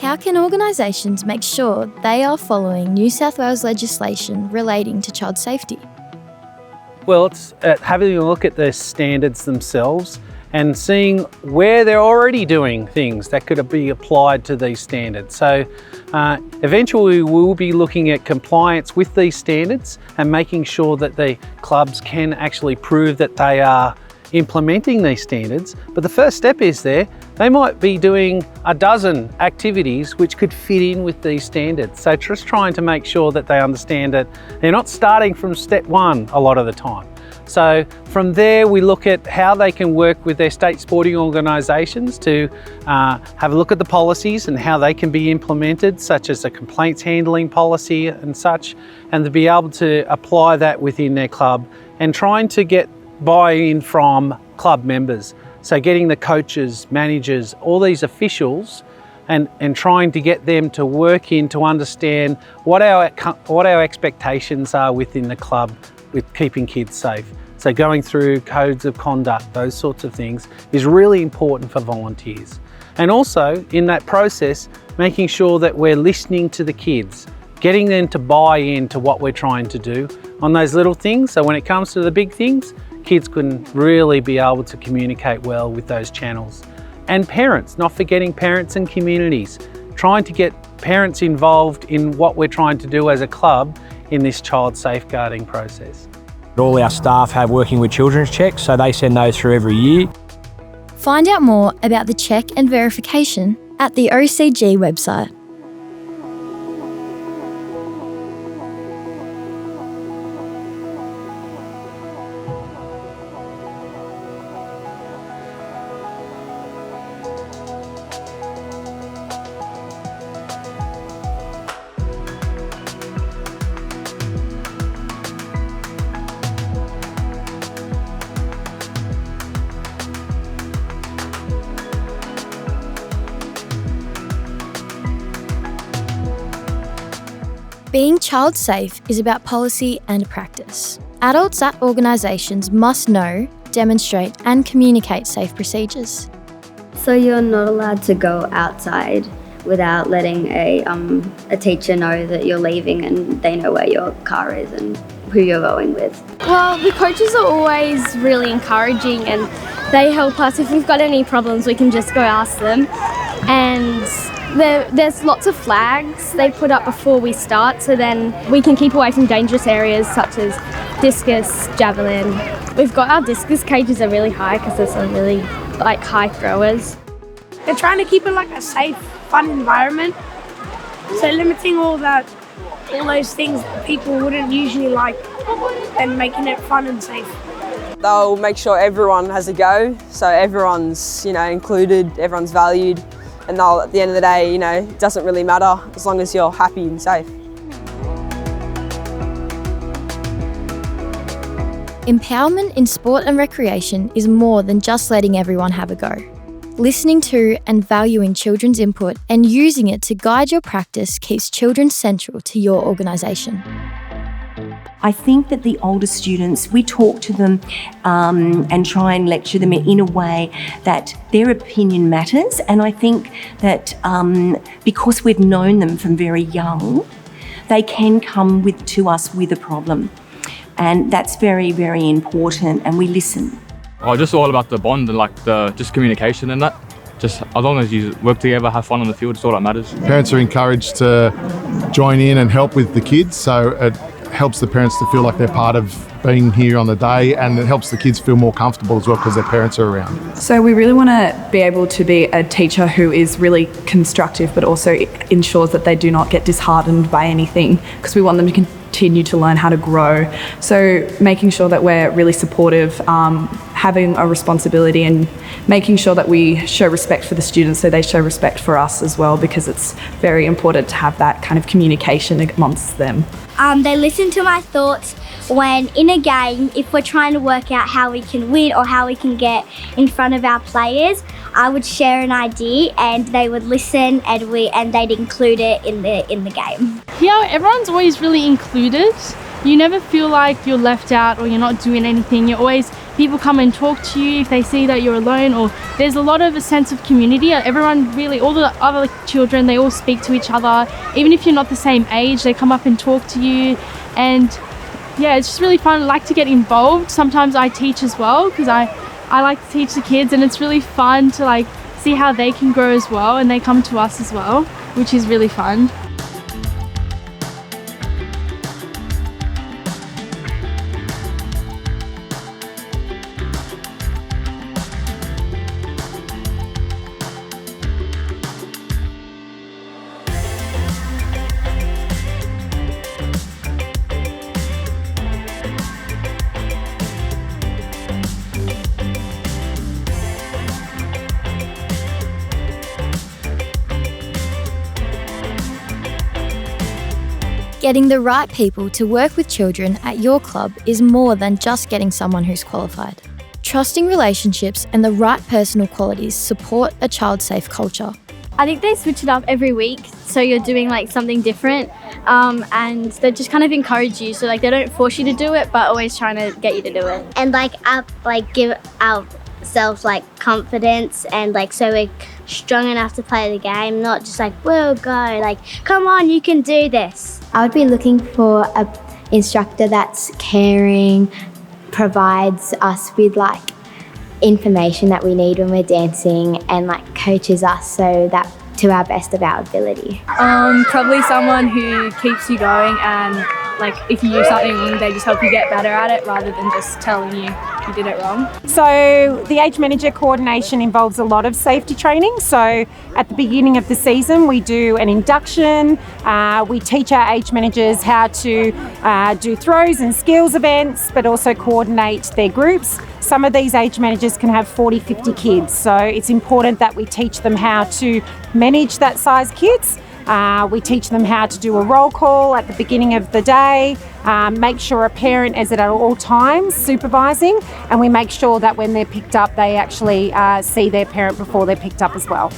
How can organisations make sure they are following New South Wales legislation relating to child safety? Well, it's having a look at the standards themselves and seeing where they're already doing things that could be applied to these standards. So eventually we will be looking at compliance with these standards and making sure that the clubs can actually prove that they are implementing these standards. But the first step is they might be doing a dozen activities which could fit in with these standards. So just trying to make sure that they understand that they're not starting from step one a lot of the time. So from there we look at how they can work with their state sporting organisations to have a look at the policies and how they can be implemented, such as a complaints handling policy and such, and to be able to apply that within their club and trying to get buy-in from club members. So getting the coaches, managers, all these officials and trying to get them to work in to understand what our expectations are within the club with keeping kids safe. So going through codes of conduct, those sorts of things is really important for volunteers. And also in that process, making sure that we're listening to the kids, getting them to buy into what we're trying to do on those little things. So when it comes to the big things, kids can really be able to communicate well with those channels. And parents, not forgetting parents and communities, trying to get parents involved in what we're trying to do as a club in this child safeguarding process. All our staff have working with children's checks, so they send those through every year. Find out more about the check and verification at the OCG website. Being child safe is about policy and practice. Adults at organisations must know, demonstrate and communicate safe procedures. So you're not allowed to go outside without letting a teacher know that you're leaving and they know where your car is and who you're going with. Well, the coaches are always really encouraging and they help us. If we've got any problems, we can just go ask them. And there's lots of flags they put up before we start, so then we can keep away from dangerous areas such as discus, javelin. We've got our discus cages are really high because there's some really high throwers. They're trying to keep it like a safe, fun environment. So limiting all those things that people wouldn't usually like and making it fun and safe. They'll make sure everyone has a go, so everyone's included, everyone's valued. And they'll, at the end of the day, it doesn't really matter as long as you're happy and safe. Empowerment in sport and recreation is more than just letting everyone have a go. Listening to and valuing children's input and using it to guide your practice keeps children central to your organisation. I think that the older students, we talk to them and try and lecture them in a way that their opinion matters. And I think that because we've known them from very young, they can come to us with a problem. And that's very, very important, and we listen. Oh, just all about the bond and just communication and that. Just as long as you work together, have fun on the field, it's all that matters. Parents are encouraged to join in and help with the kids, so it helps the parents to feel like they're part of being here on the day, and it helps the kids feel more comfortable as well because their parents are around. So we really want to be able to be a teacher who is really constructive but also ensures that they do not get disheartened by anything, because we want them to continue to learn how to grow. So making sure that we're really supportive, having a responsibility and making sure that we show respect for the students so they show respect for us as well, because it's very important to have that kind of communication amongst them. They listen to my thoughts when in a game, if we're trying to work out how we can win or how we can get in front of our players, I would share an idea and they would listen and they'd include it in the game. Yeah, everyone's always really included you never feel like you're left out or you're not doing anything. You're always, people come and talk to you if they see that you're alone, or there's a lot of a sense of community. Everyone really, all the other children, they all speak to each other. Even if you're not the same age, they come up and talk to you. And yeah, it's just really fun. I like to get involved. Sometimes I teach as well, because I like to teach the kids, and it's really fun to like see how they can grow as well, and they come to us as well, which is really fun. Getting the right people to work with children at your club is more than just getting someone who's qualified. Trusting relationships and the right personal qualities support a child-safe culture. I think they switch it up every week, so you're doing like something different, and they just kind of encourage you. So like they don't force you to do it, but always trying to get you to do it. And give ourselves like confidence, and like so we're strong enough to play the game, not just like we'll go, like come on, you can do this. I would be looking for an instructor that's caring, provides us with like information that we need when we're dancing, and like coaches us so that to our best of our ability. Probably someone who keeps you going, and like if you do something wrong, they just help you get better at it rather than just telling you did it wrong. So the age manager coordination involves a lot of safety training. So at the beginning of the season we do an induction, we teach our age managers how to do throws and skills events, but also coordinate their groups. Some of these age managers can have 40, 50 kids, so it's important that we teach them how to manage that size kids. We teach them how to do a roll call at the beginning of the day, make sure a parent is at all times supervising, and we make sure that when they're picked up, they actually see their parent before they're picked up as well.